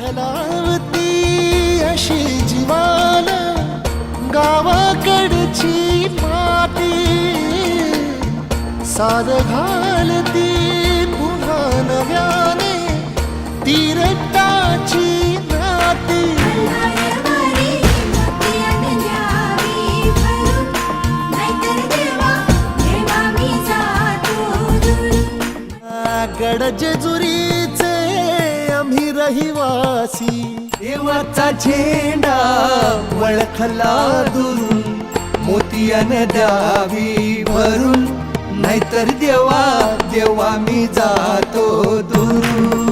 ओढलावती अशी जीवाला गावाकडची माती साद घालती पुन्हा नव्याने तीरटाची नाती गड जेजुरीचे आम्ही रहिवासी देवाचा झेंडा वळखला दुरून मोतियाने द्यावी भरून नाहीतर देवा देवा मी जातो दुरून.